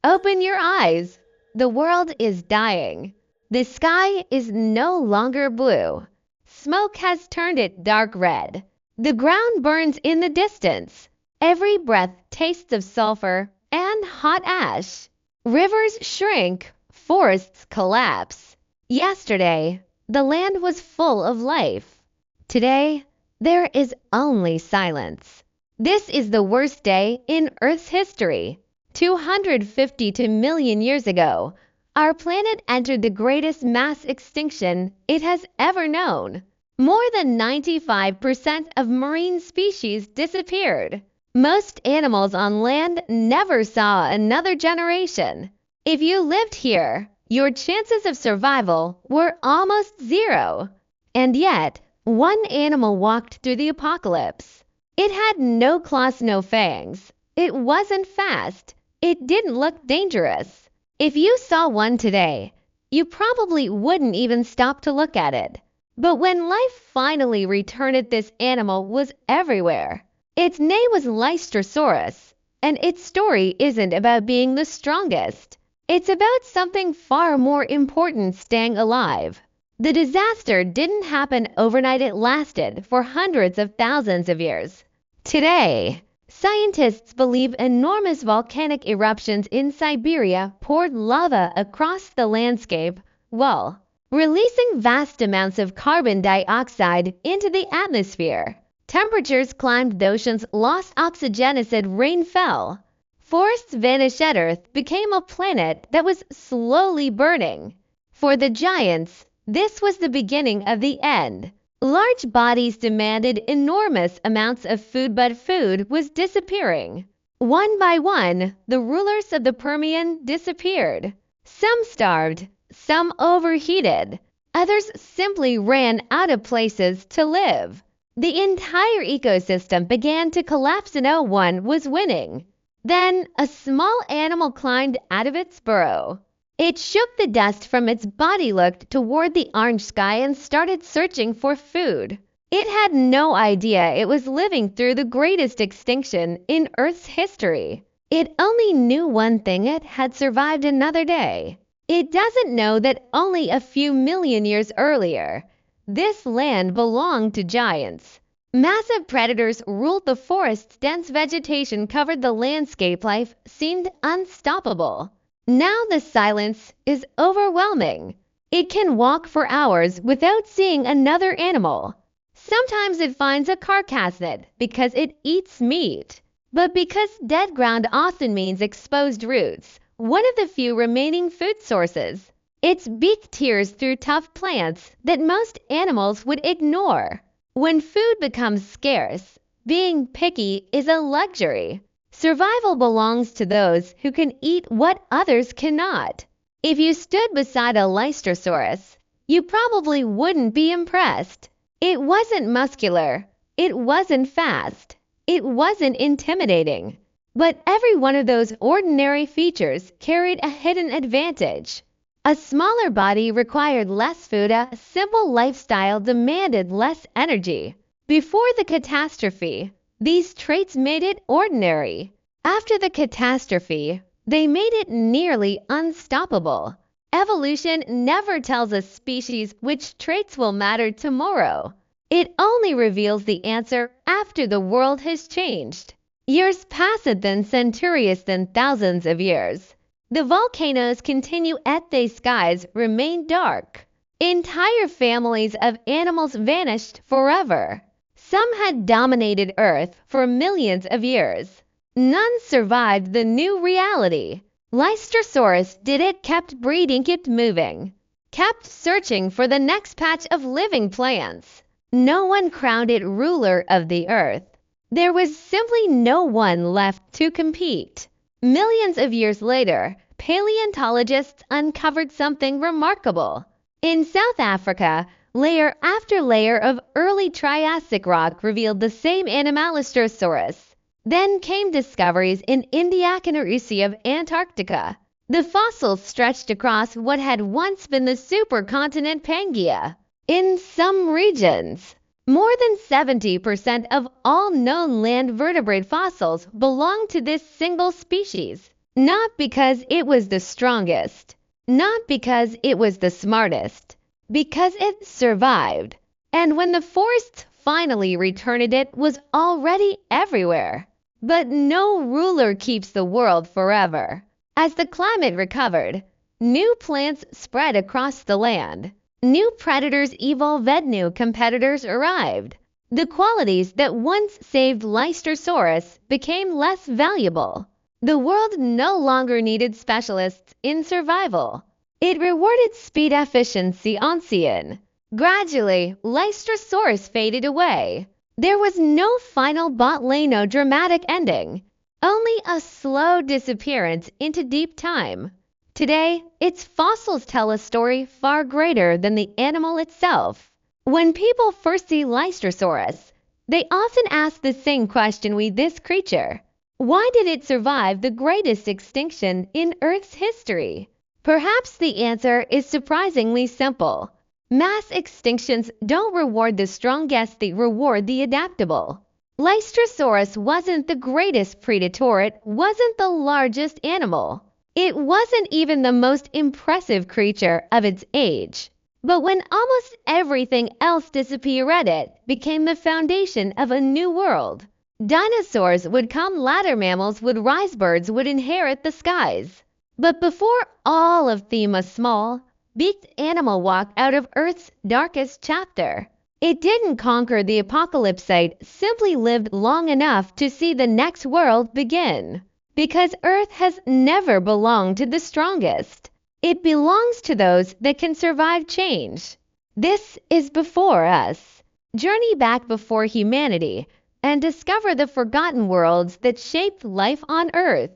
Open your eyes. The world is dying. The sky is no longer blue. Smoke has turned it dark red. The ground burns in the distance. Every breath tastes of sulfur and hot ash. Rivers shrink, forests collapse. Yesterday, the land was full of life. Today, there is only silence. This is the worst day in Earth's history. 252 million years ago, our planet entered the greatest mass extinction it has ever known. More than 95% of marine species disappeared. Most animals on land never saw another generation. If you lived here, your chances of survival were almost zero. And yet, one animal walked through the apocalypse. It had no claws, no fangs. It wasn't fast. It didn't look dangerous. If you saw one today, you probably wouldn't even stop to look at it. But when life finally returned, this animal was everywhere. Its name was Lystrosaurus, and its story isn't about being the strongest. It's about something far more important: staying alive. The disaster didn't happen overnight, it lasted for hundreds of thousands of years. Today, scientists believe enormous volcanic eruptions in Siberia poured lava across the landscape, while releasing vast amounts of carbon dioxide into the atmosphere. Temperatures climbed, the oceans lost oxygen, acid rain fell. Forests vanished, Earth became a planet that was slowly burning. For the giants, this was the beginning of the end. Large bodies demanded enormous amounts of food, but food was disappearing. One by one, the rulers of the Permian disappeared. Some starved, some overheated, others simply ran out of places to live. The entire ecosystem began to collapse and no one was winning. Then a small animal climbed out of its burrow. It shook the dust from its body, looked toward the orange sky, and started searching for food. It had no idea it was living through the greatest extinction in Earth's history. It only knew one thing: it had survived another day. It doesn't know that only a few million years earlier, this land belonged to giants. Massive predators ruled the forests, dense vegetation covered the landscape, life seemed unstoppable. Now the silence is overwhelming. It can walk for hours without seeing another animal. Sometimes it finds a carcass because it eats meat. But because dead ground often means exposed roots, one of the few remaining food sources, its beak tears through tough plants that most animals would ignore. When food becomes scarce, being picky is a luxury. Survival belongs to those who can eat what others cannot. If you stood beside a Lystrosaurus, you probably wouldn't be impressed. It wasn't muscular. It wasn't fast. It wasn't intimidating. But every one of those ordinary features carried a hidden advantage. A smaller body required less food. A simple lifestyle demanded less energy. Before the catastrophe, these traits made it ordinary. After the catastrophe, they made it nearly unstoppable. Evolution never tells a species which traits will matter tomorrow. It only reveals the answer after the world has changed. Years pass, then centuries, then thousands of years. The volcanoes continue, yet the skies remain dark. Entire families of animals vanished forever. Some had dominated Earth for millions of years. None survived the new reality. Lystrosaurus did it, kept breeding, kept moving, kept searching for the next patch of living plants. No one crowned it ruler of the Earth. There was simply no one left to compete. Millions of years later, paleontologists uncovered something remarkable. In South Africa, layer after layer of early Triassic rock revealed the same animal, Lystrosaurus. Then came discoveries in India and Russia of Antarctica. The fossils stretched across what had once been the supercontinent Pangaea. In some regions, more than 70% of all known land vertebrate fossils belong to this single species. Not because it was the strongest, not because it was the smartest, because it survived. And when the forests finally returned, it was already everywhere. But no ruler keeps the world forever. As the climate recovered, new plants spread across the land. New predators evolved, new competitors arrived. The qualities that once saved Lystrosaurus became less valuable. The world no longer needed specialists in survival. It rewarded speed, efficiency, ancien. Gradually, Lystrosaurus faded away. There was no final no dramatic ending, only a slow disappearance into deep time. Today, its fossils tell a story far greater than the animal itself. When people first see Lystrosaurus, they often ask the same question with this creature. Why did it survive the greatest extinction in Earth's history? Perhaps the answer is surprisingly simple. Mass extinctions don't reward the strongest, they reward the adaptable. Lystrosaurus wasn't the greatest predator, it wasn't the largest animal. It wasn't even the most impressive creature of its age. But when almost everything else disappeared, it became the foundation of a new world. Dinosaurs would come, later mammals would rise, birds would inherit the skies. But before all of them, a small, beaked animal walked out of Earth's darkest chapter. It didn't conquer the apocalypse, it simply lived long enough to see the next world begin. Because Earth has never belonged to the strongest. It belongs to those that can survive change. This is Before Us. Journey back before humanity and discover the forgotten worlds that shaped life on Earth.